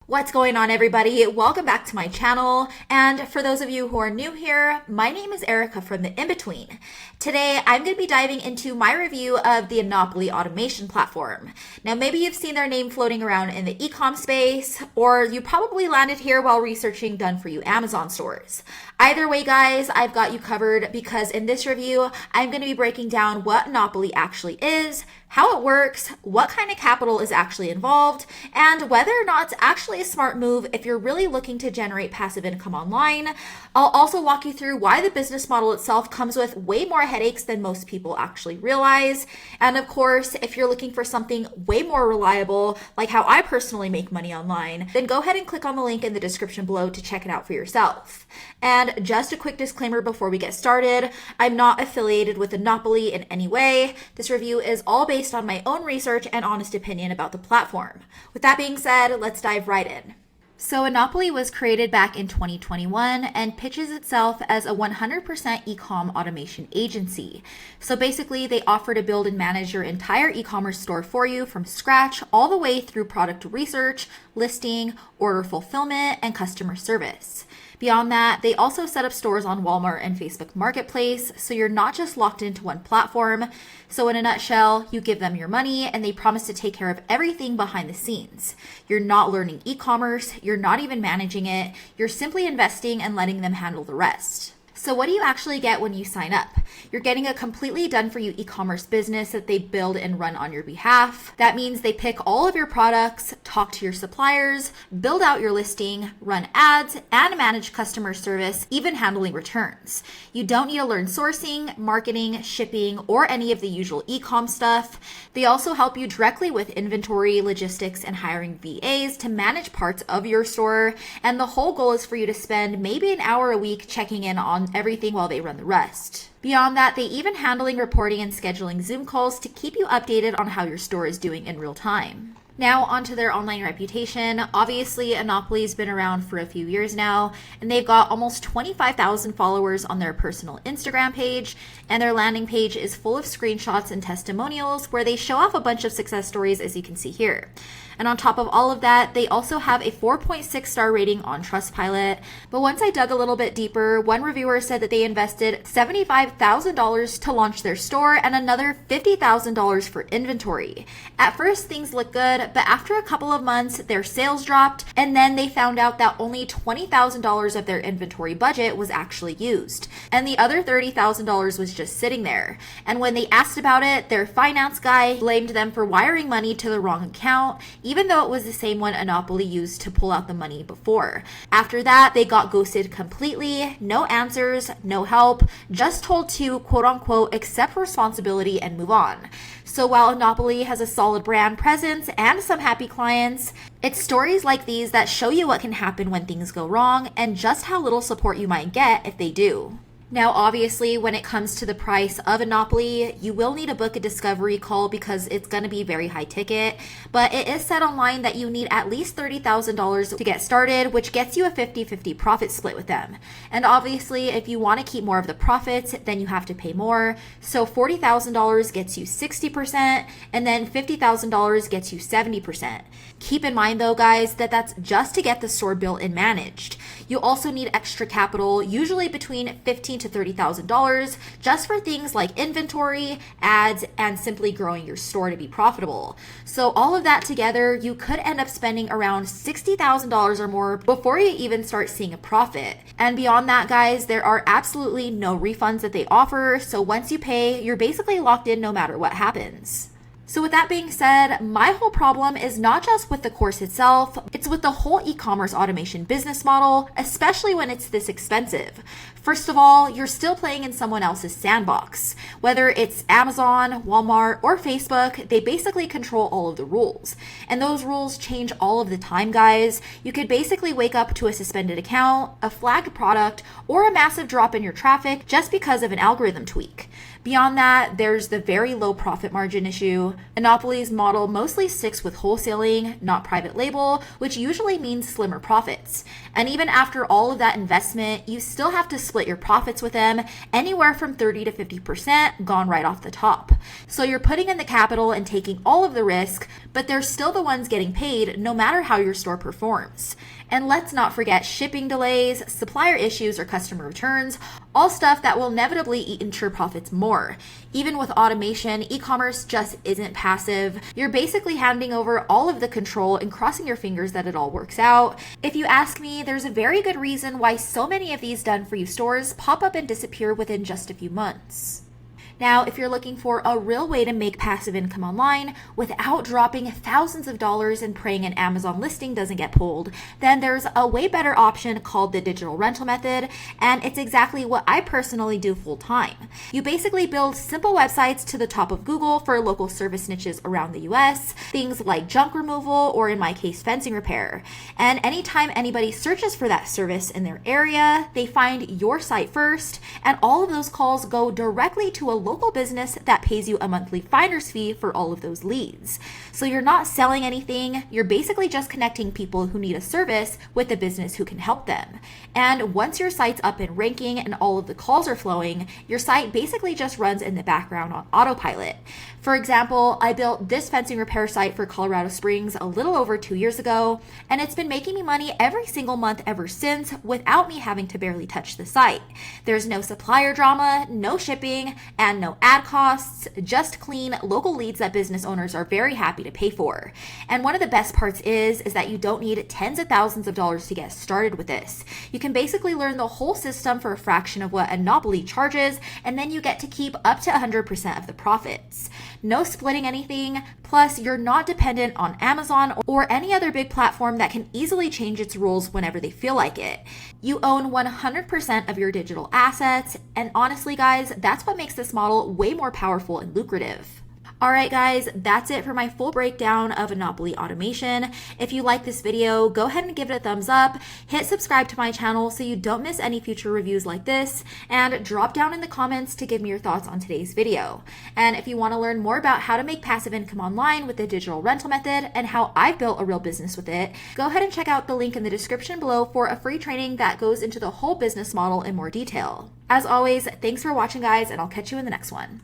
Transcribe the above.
What's going on, everybody? Welcome back to my channel. And for those of you who are new here, my name is Erica from The In-Between. Today, I'm going to be diving into my review of the Enopoly automation platform. Now, maybe you've seen their name floating around in the Ecom space, or you probably landed here while researching done for you Amazon stores. Either way, guys, I've got you covered because in this review, I'm going to be breaking down what Enopoly actually is, how it works, what kind of capital is actually involved, and whether or not it's actually a smart move if you're really looking to generate passive income online. I'll also walk you through why the business model itself comes with way more headaches than most people actually realize. And of course, if you're looking for something way more reliable, like how I personally make money online, then go ahead and click on the link in the description below to check it out for yourself. And just a quick disclaimer before we get started, I'm not affiliated with Enopoly in any way. This review is all based on my own research and honest opinion about the platform. With that being said, let's dive right in. So Enopoly was created back in 2021 and pitches itself as a 100% e-com automation agency. So basically they offer to build and manage your entire e-commerce store for you from scratch all the way through product research, listing, order fulfillment, and customer service. Beyond that, they also set up stores on Walmart and Facebook Marketplace, so you're not just locked into one platform. So in a nutshell, you give them your money and they promise to take care of everything behind the scenes. You're not learning e-commerce, you're not even managing it, you're simply investing and letting them handle the rest. So what do you actually get when you sign up? You're getting a completely done-for-you e-commerce business that they build and run on your behalf. That means they pick all of your products, talk to your suppliers, build out your listing, run ads, and manage customer service, even handling returns. You don't need to learn sourcing, marketing, shipping, or any of the usual e-com stuff. They also help you directly with inventory, logistics, and hiring VAs to manage parts of your store. And the whole goal is for you to spend maybe an hour a week checking in on everything while they run the rest. Beyond that, they even handling reporting and scheduling Zoom calls to keep you updated on how your store is doing in real time. Now onto their online reputation. Obviously, Enopoly's been around for a few years now, and they've got almost 25,000 followers on their personal Instagram page, and their landing page is full of screenshots and testimonials where they show off a bunch of success stories, as you can see here. And on top of all of that, they also have a 4.6 star rating on Trustpilot. But once I dug a little bit deeper, one reviewer said that they invested $75,000 to launch their store and another $50,000 for inventory. At first, things looked good, but after a couple of months, their sales dropped, and then they found out that only $20,000 of their inventory budget was actually used, and the other $30,000 was just sitting there. And when they asked about it, their finance guy blamed them for wiring money to the wrong account, even though it was the same one Enopoly used to pull out the money before. After that, they got ghosted completely, no answers, no help, just told to quote unquote accept responsibility and move on. So while Enopoly has a solid brand presence and some happy clients, it's stories like these that show you what can happen when things go wrong and just how little support you might get if they do. Now, obviously, when it comes to the price of Enopoly, you will need to book a discovery call because it's going to be very high ticket, but it is said online that you need at least $30,000 to get started, which gets you a 50-50 profit split with them. And obviously, if you want to keep more of the profits, then you have to pay more. So $40,000 gets you 60%, and then $50,000 gets you 70%. Keep in mind though, guys, that that's just to get the store built and managed. You also need extra capital, usually between $15,000 to $30,000, just for things like inventory, ads, and simply growing your store to be profitable. So all of that together, you could end up spending around $60,000 or more before you even start seeing a profit. And beyond that, guys, there are absolutely no refunds that they offer. So once you pay, you're basically locked in no matter what happens. So with that being said, my whole problem is not just with the course itself, it's with the whole e-commerce automation business model, especially when it's this expensive. First of all, you're still playing in someone else's sandbox. Whether it's Amazon, Walmart, or Facebook, they basically control all of the rules. And those rules change all of the time, guys. You could basically wake up to a suspended account, a flagged product, or a massive drop in your traffic just because of an algorithm tweak. Beyond that, there's the very low profit margin issue. Enopoly's model mostly sticks with wholesaling, not private label, which usually means slimmer profits. And even after all of that investment, you still have to split your profits with them, anywhere from 30 to 50% gone right off the top. So you're putting in the capital and taking all of the risk, but they're still the ones getting paid no matter how your store performs. And let's not forget shipping delays, supplier issues, or customer returns, all stuff that will inevitably eat into your profits more. Even with automation, e-commerce just isn't passive. You're basically handing over all of the control and crossing your fingers that it all works out. If you ask me, there's a very good reason why so many of these done-for-you stores pop up and disappear within just a few months. Now, if you're looking for a real way to make passive income online without dropping thousands of dollars and praying an Amazon listing doesn't get pulled, then there's a way better option called the digital rental method, and it's exactly what I personally do full time. You basically build simple websites to the top of Google for local service niches around the US, things like junk removal or in my case, fencing repair. And anytime anybody searches for that service in their area, they find your site first, and all of those calls go directly to a local business that pays you a monthly finder's fee for all of those leads. So you're not selling anything, you're basically just connecting people who need a service with a business who can help them. And once your site's up and ranking and all of the calls are flowing, your site basically just runs in the background on autopilot. For example, I built this fencing repair site for Colorado Springs a little over 2 years ago, and it's been making me money every single month ever since without me having to barely touch the site. There's no supplier drama, no shipping, and no ad costs, just clean local leads that business owners are very happy to pay for. And one of the best parts is that you don't need tens of thousands of dollars to get started with this. You can basically learn the whole system for a fraction of what Enopoly charges, and then you get to keep up to 100% of the profits. No splitting anything, plus you're not dependent on Amazon or any other big platform that can easily change its rules whenever they feel like it. You own 100% of your digital assets, and honestly guys, that's what makes this model way more powerful and lucrative. Alright guys, that's it for my full breakdown of Enopoly automation. If you like this video, go ahead and give it a thumbs up, hit subscribe to my channel so you don't miss any future reviews like this, and drop down in the comments to give me your thoughts on today's video. And if you want to learn more about how to make passive income online with the digital rental method and how I've built a real business with it, go ahead and check out the link in the description below for a free training that goes into the whole business model in more detail. As always, thanks for watching guys, and I'll catch you in the next one.